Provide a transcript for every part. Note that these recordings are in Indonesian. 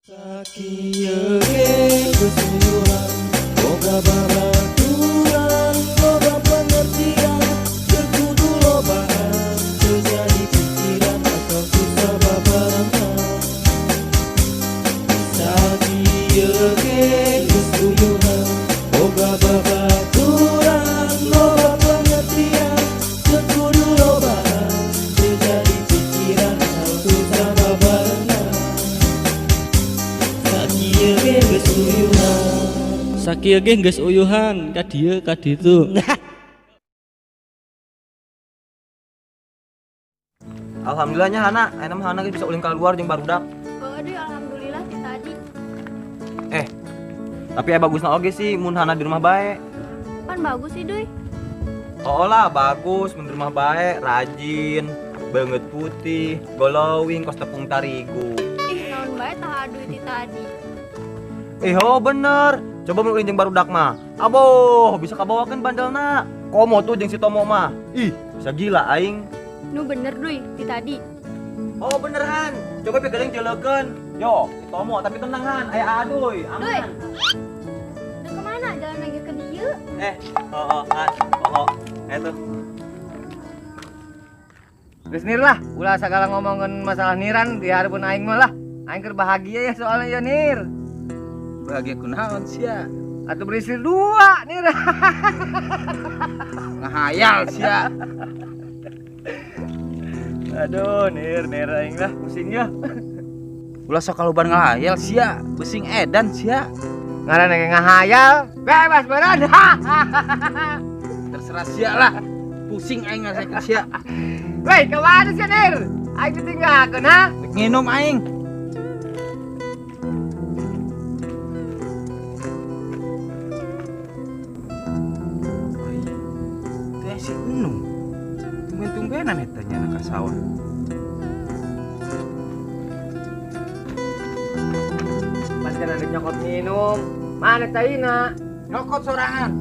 Sakieu ge kesuyuhan, boga babaturan, loba pengertian, kudu lobaan, terjadi pikiran atau susah babarengan. Sakieu ge kesuyuhan, boga babaturan, loba pengertian, kudu lobaan, terjadi pikiran atau susah babarengan. Sakieu ge geus uyuhan ka dieu ka ditu. Alhamdulillahnya Hana, enak Hana bisa uling keluar jeung barudak. Aduh, alhamdulillah ti tadi. Tapi bagusna oge sih mun Hana di rumah bae. Pan bagus sih, Duy. Oh lah bagus, mun di rumah bae, rajin, banget putih, glowing, kos tepung tarigu. Ih, naon bae tah aduh ti tadi. Oh bener, coba mun uling jeung barudak mah. Aboh, bisa kabawakeun bandelna. Komo tuh jeung si Tomo mah. Ih, bisa gila aing. Nu bener, Duy, ti tadi. Oh beneran, coba pegadeng jelekeun. Yo, si Tomo tapi tenang Han, aya aduy, Duy. aman. Udah kemana? Jalan lagi ke dieu. Han, tuh. Geus Nir lah, ulah segala ngomongin masalah niran di hareupeun aing mah lah. Aing keur bahagia ya soalnya ya Nir. Bahagia kunaon sia? Atuh beristri dua Nir. Ngahayal sia. Aduh Nir aing lah pusing ya. Ulah sok kaloban ngahayal sia, besing edan sia. Ngaranna ge ngahayal, bebas beureun. Terserah sia lah. Pusing aing ngasakeun sia. Weh, ka mana sih Nir? Aing ditinggalkeun ha? Rek nginum aing. Teh si Enung. Tumben-tumbenan eta nya ka sawah. Pas kan ada nyokot minum. Mana taina? Nyokot sorangan.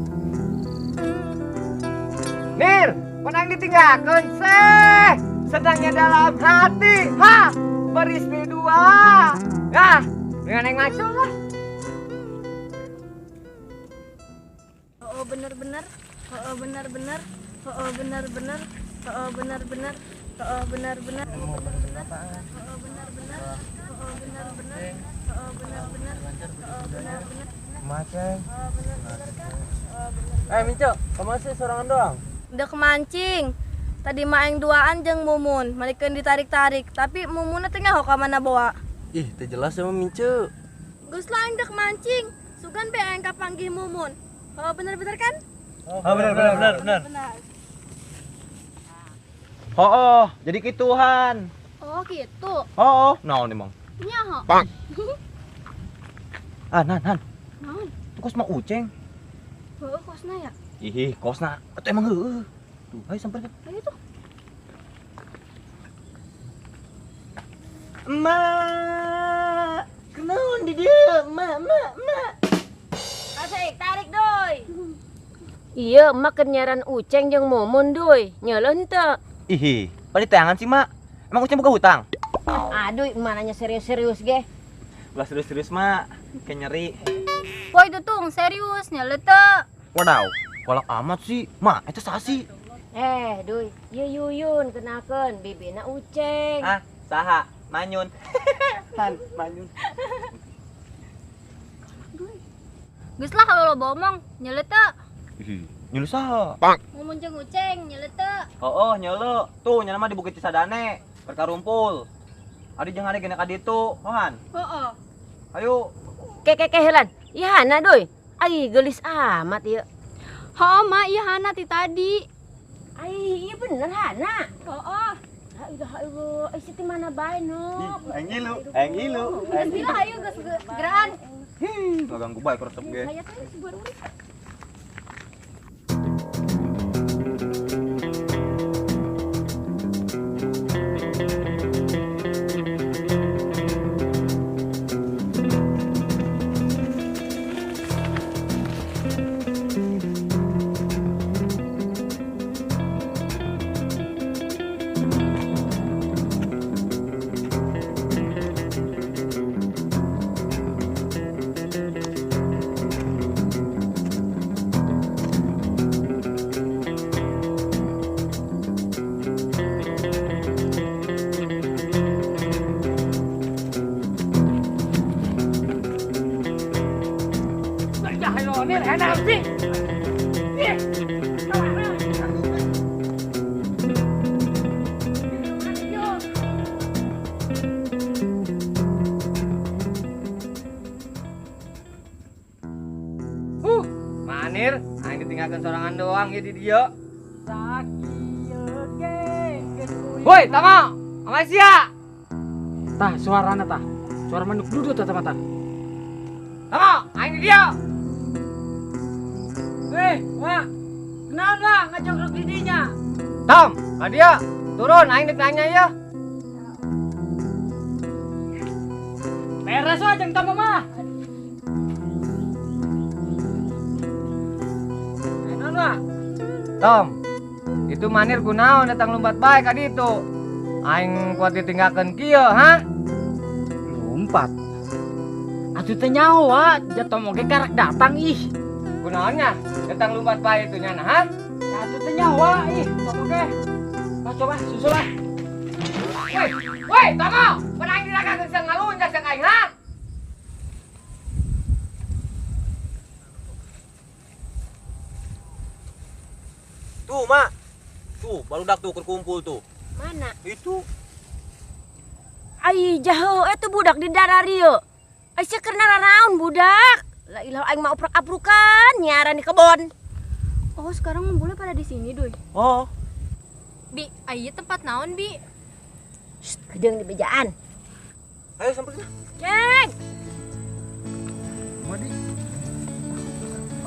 Nir, pan aing ditinggalkeun seh. Sedangnya dalam hati, ha, beristri dua. Ya, dengan yang ngaco lah. Oh, bener-bener. Oh, bener-bener. Oh, bener-bener. Oh, bener-bener. Oh, bener-bener. Oh, bener-bener. Oh, bener-bener. Oh, bener-bener. Oh, bener-bener. Oh, bener-bener. Macam. Oh, bener-bener kan? Oh, bener. Minco, kamu masih sorangan doang? Udah kemancing. Tadi mah aing duaan jeung Mumun, malikeun ditarik-tarik, tapi Mumunna teh ngahok ka mana bawa. Ih, teh jelas sama Minco. Geus lah aing dek mancing. Sugan be aing kapanggih Mumun. Oh, bener-bener kan? Oh, benar. Benar. Jadi kituhan. Oh, gitu. Naon emang? Nyaho. Han. Naon? Kos mah uceng. Heueuh kosna ya. Ih, kosna. Atuh emang heueuh. Tuh, ayo samperin. Ayo tuh. Emak, kenaon di dia? Emak. Asik, tarik doi. Iya, emak kenyaran Uceng jeung Mumun doi. Nyeuleun teu? Ih, pada tayangan sih, Mak. Emang uceng buka hutang? Aduh, emak nanya serius-serius ge. Ulah serius-serius, Mak. Kayak nyeri. Woi tutung, serius nyele teu. Wadaw, kolak amat sih. Mak, itu sasi. Doi, ieu Yuyun kenakeun bibina Uceng. Ah, saha? Manyun. Han, manyun. Geus lah kalau lo bomong, nyele teu. Ih, nyelu saha? Mumun jeung Uceng nyele teu. Nyelu. Tuh, nyana mah di Bukit Cisadane. Berkarumpul. Adi jeung ade gena ka ditu, Han. Heeh. Ayo. Helan. Iya hana doi. Ai geulis amat ieu. Heuh, mah ieu Hana ti tadi. Ai, iya bener hana. Heeh. La ilaha illallah. Ai siti mana bae no. Aing ilu. Geus bilah ayo geus geraan. Ganggu bae resep ge. Aya teh sebuah urang. Nir, enak sih. Manir, aing ditinggalkan sorangan doang ya di dia. Woi, tama, Amasia. Tah, suarana tah. Suara manuk duduk tah mata. Tama, aing di dia. Wah. Kenapa ngajak didinya? Tom, ka dia. Turun, aing ditanya ya. Beres aja yang tamu mah. Tom, itu Manir kunaon datang lompat baik ka ditu. Aing kuat ditinggalkan kieu, ha? Lompat. Atuh teh nyawa, jatuh moge karak datang ih. Kunaonnya? Datang lompat baik itu nyana, ha? Atuh teh nyawa ih, jatuh moge. Nah, coba susul lah. Woi, Tomo, pernah diragakan sang ngalunjak sang aing, ha? Tuh, Mak. Tuh, barudak tuh kumpul tuh. Mana? Itu. Ai jaho itu budak di daerah Rio. Ai seukeur nararaon budak. La ilah aing mau apruk-aprukan nyaran di kebon. Oh, sekarang ngumpulnya pada di sini, Duy. Oh. Bi, ayo tempat naon, Bi? Shh, kedeung di bejaan. Ayo samperin. Ceng.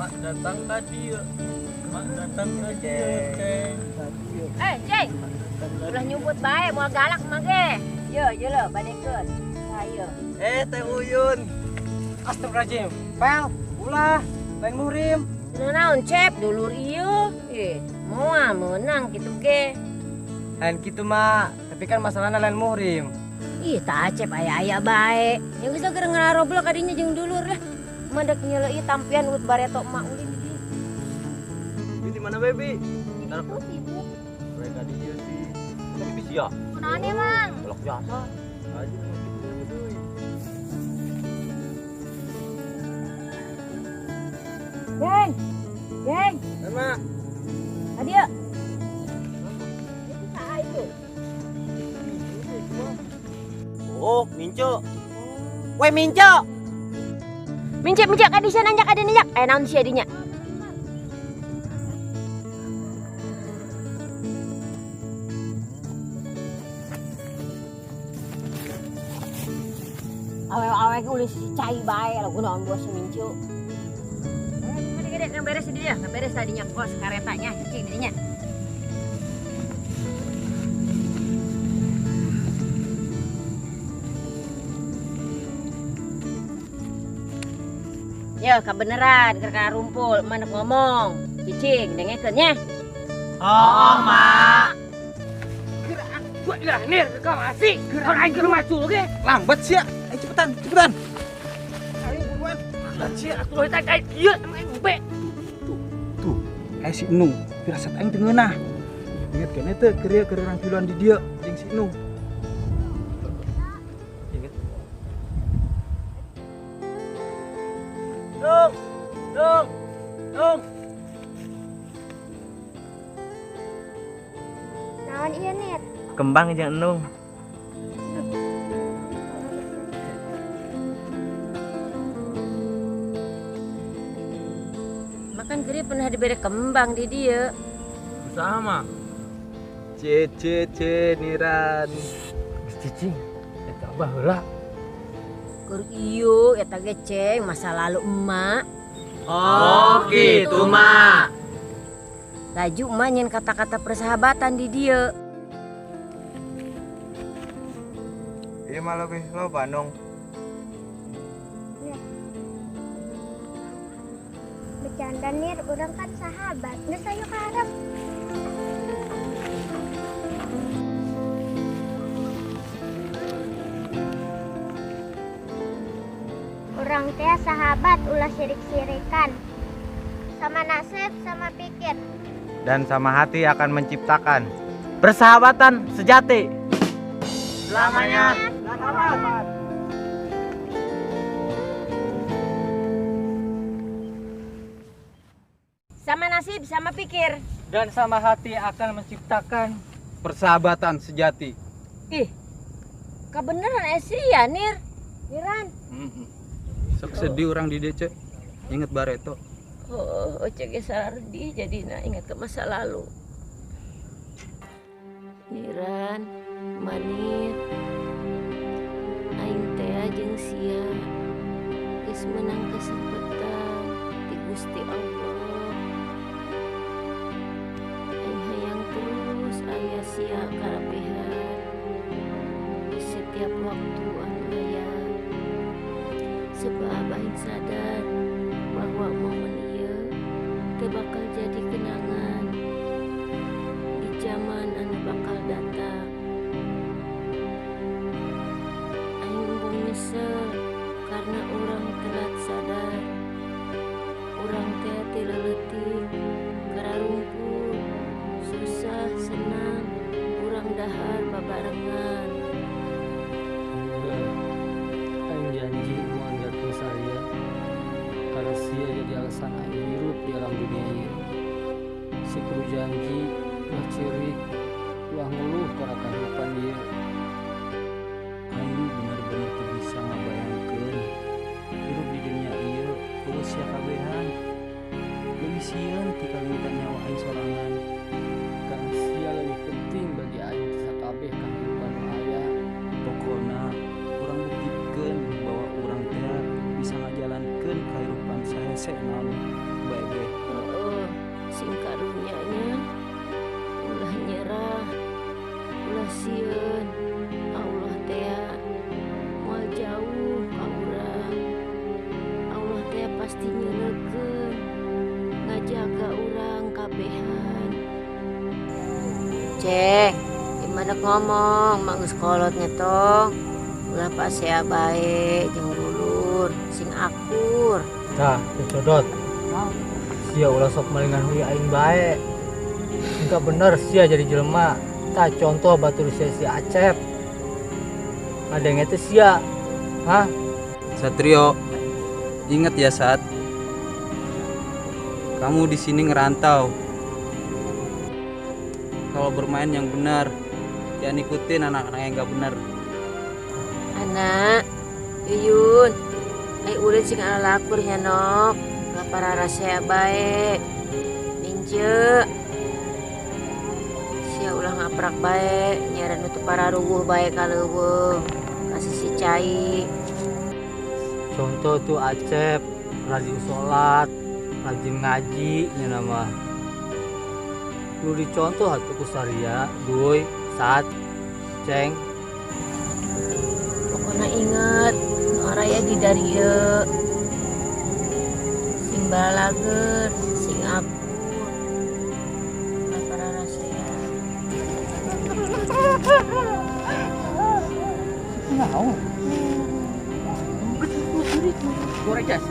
Mak datang tadi ya. Mak datang tadi ya, Ceng. Ceng. Ulah nyumput bae moal galak mah ge. Yo lo badekeun. Ayo. Teh Uyun. Astagfirullahaladzim. Pel, ulah, lain murim. Naon cep dulur ieu. Moal meunang kitu ge. Lain kitu mah, tapi kan masalahna lain muhrim. Ih, tah cep aya-aya bae. Yang geus keur ngararoblok kadinya jeung dulur lah. Mandek nyeleuit tampian ut bareto emak ulin di dieu. Di mana, Baby? Aku sibuk. Mereka di dia sih. Tapi bisa ya. Kunaon ya, Mang? Belok biasa. Aja. Geng. Geng. Mak. Adio. Itu saha itu? Oh, Minco. Weh, Minco. Mincak ka di sana nanjak ada nanjak. Naon sia dinya? Awe-awe ge ulah si cai bae lah gunaon bos si Mincu. Gede-gede ngaberes di dia, ngaberes tadinya kos karetanya cicing dinya. Ya, kebeneran, karena rumpul, mana ngomong, cicing, dengekeun nya. Oh, Mak. Gua ilah Nir, kau masih. Kau aing ke rumah sul ge. Lambat sih ya. Ayo cepetan, cepetan. Ayo buruan. Lanci aku loh tak kayak kieu sama aing umpe. Tuh, kayak si Enung. Firasat aing teu ngeunah. Ingat kan itu keur orang kiluan di dia jeung si Enung. Dong. Naon ieu, Nir? Kembang jeung Enung. Makan gede pernah diberi kembang di dia. Sama. C niran. Cicing, eta abah heula. Kur ieu eta ge ceng masa lalu emak. Oh, gitu, Mak. Laju emak nyen kata-kata persahabatan di dia. Ieu mah lebih loba Nung. Bercanda, Nir. Urang kan sahabat. Geus ayo ka hareup. Urang teh sahabat ulah sirik-sirikan. Sama nasib, sama pikir. Dan sama hati akan menciptakan persahabatan sejati. Selamanya. Selamat. sama nasib, sama pikir. Dan sama hati akan menciptakan Persahabatan sejati. Ih, kebenaran ya Nir. Niran. Sok sedih orang di DC. Ingat Bareto. Oh, cek Sardi jadi ingat ke masa lalu. Niran, Manir, aing teh jeung sia geus menang kesempatan di Gusti Allah. Aing hayang terus aya sia karapehan di setiap waktu anu aya. Sebab aing sadar bahwa momen ieu teu bakal jadi kenangan di zaman anu bakal datang. Aing umbung nyesel karena orang telat sadar. Orang teh teu leuletik, kararungkul, susah senang, urang dahar babarengan. Aing janji mau anggarkeun saya karena sia jadi alasan aing hirup di alam dunia ieu. Si kudu janji ulah ciri ulah ngeluh karena kehidupan ieu. Aing bener-bener teu bisa ngabayangkeun hirup di dunia ieu eueuh sia kabehan. Leuwih sieun ti kalingkan nyawa aing sorangan. Karena sia lebih penting bagi aing ti sakabeh kehidupan nu aya. Pokona urang buktikeun bahwa urang teh bisa ngajalankeun kahirupan sahese naon bae ge. Sing karunyanya ulah nyerah, ulah sieun Allah teh moal jauh ka urang. Allah teh pasti nyeurekeun ngajaga urang kabehan. Cek, gimana ngomong mangus kolot ngetong ulah pasea bae jeung dulur sing akur. Tah, codot. Sia ulah sok malingan huy aing bae. Enggak bener sia jadi jelema. Tah contoh batur sia si Acep. Adenge teh sia. Hah? Satrio, ingat ya saat kamu di sini ngerantau. Kalau bermain yang benar, jangan ikutin anak-anak yang nggak benar. Anak, Yuyun, ai urang sing lakur nya nok, para rasea bae. Minje. Sia ulah ngaprak bae, nyaran untuk para ruguh bae kaleuweung. Kasih si Cai. Contoh tuh Acep, rajin sholat, rajin ngaji nya nama. Lu dicontoh atuh ku Saria, Duy, Sat, Ceng. Pokona inget, oraya di darieu. Sing balager, sing akur. Ulah para rasea. Gorejas.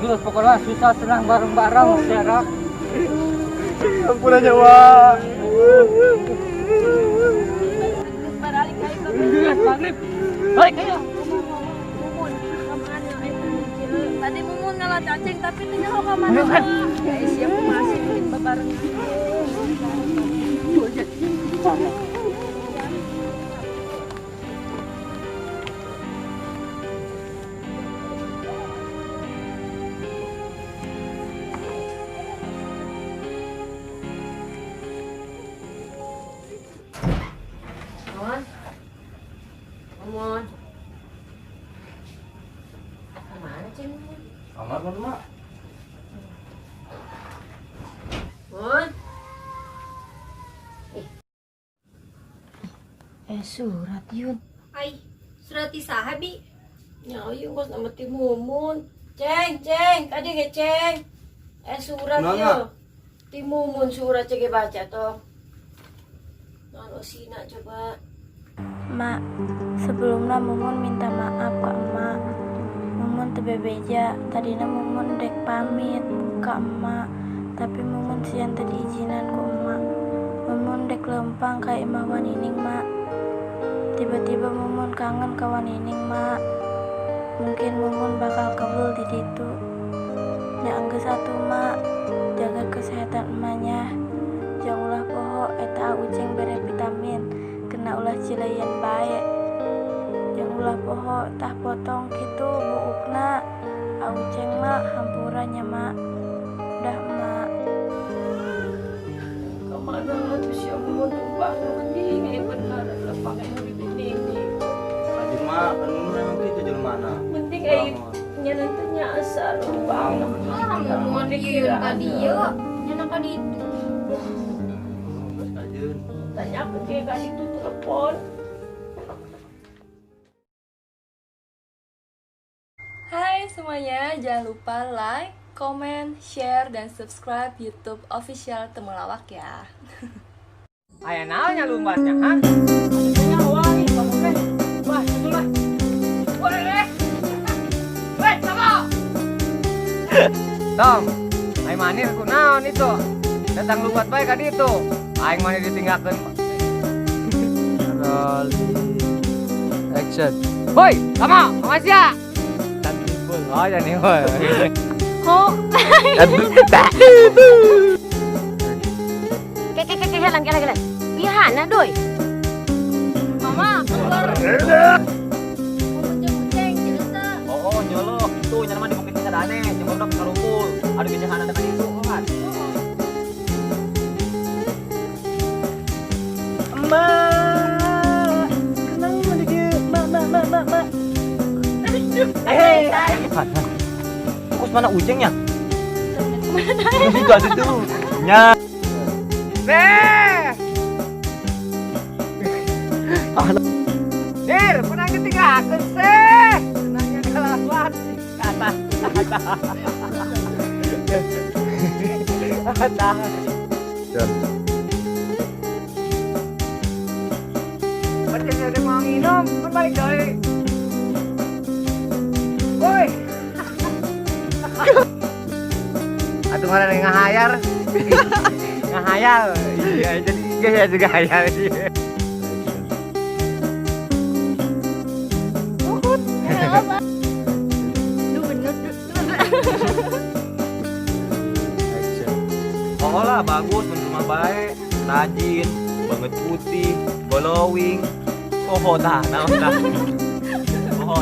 Gus pokoknya susah senang bareng-bareng serak. Ampun aja, Wak. Balik kayu ke Maghrib. Balik ayo. Tadi Mumun ngalah cacing tapi tidak tahu ke mana. Guys, siap masih bikin bebarengan. Mon. Kemana Ceng? Kamar kan, Mak? Mon. Surat Yun. Ai, surat isaha bi. Ya, Yun kos nama ti Mumun. Ceng, kadi ge Ceng. Surat yo. Ti Mumun surat cege baca toh. Kalau Sina coba. Mak, sebelumnya Mumun minta maaf ke emak. Mumun tebebeja, tadinya Mumun dek pamit ke emak, tapi Mumun sian tadi izinan ke emak. Mumun dek lempang ke emak Wanining, Mak. Tiba-tiba Mumun kangen ke Wanining, Mak. Mungkin Mumun bakal kabul di situ. Nya angge satu mak, jaga kesehatan emaknya. Jangan ulah poho eta uceng bere vitamin, kena ulah cileyan baik. Jangan ulah poho tah potong gitu buukna. Auceng mak hampurannya mak. Udah mak. Kemana tuh si Mumun tumpah mending ini benar lah pakai hari ini. Lanjut mah, kan memang gitu jalan mana. Penting air nyenentenya asal bang. Mau dikira tadi yuk, nyana ka ditu. Lanjut. Tanya ke kayak itu telepon. Hai semuanya, jangan lupa like, comment, share, dan subscribe YouTube official Temulawak ya. Aya naonnya lumbatnya, ha? Aya wangi kamu teh. Wah, betul lah. Boleh deh. Weh, sama. Tom, aing manir kunaon itu? Datang lumbat bae ka ditu. Aing manir ditinggalkeun. Kali action. Boy, sama, makasih ya. Oh, ya nih, boy. Kelan. Pihana doy. Mama, keluar. Oh, nyolok. Itu nyana mah di bukit sadane, jeung barudak karumpul. Adu gejangan tekan itu, kan. Emak, kenang mana dia? Mak. Fokus mana ujengnya? Juga situ. Nya. Dir, pernah ditinggalkeun seh. Nanya kelakuan. Kata. Macam ada mau minum, berbalik doi. Woi. Atuh mana yang ngahayar? Ngahayal. Iya, jadi gaya juga hayal. Oh lah bagus, rumah baik, rajin, banget putih, glowing. Oh dah, naon dah. Oh,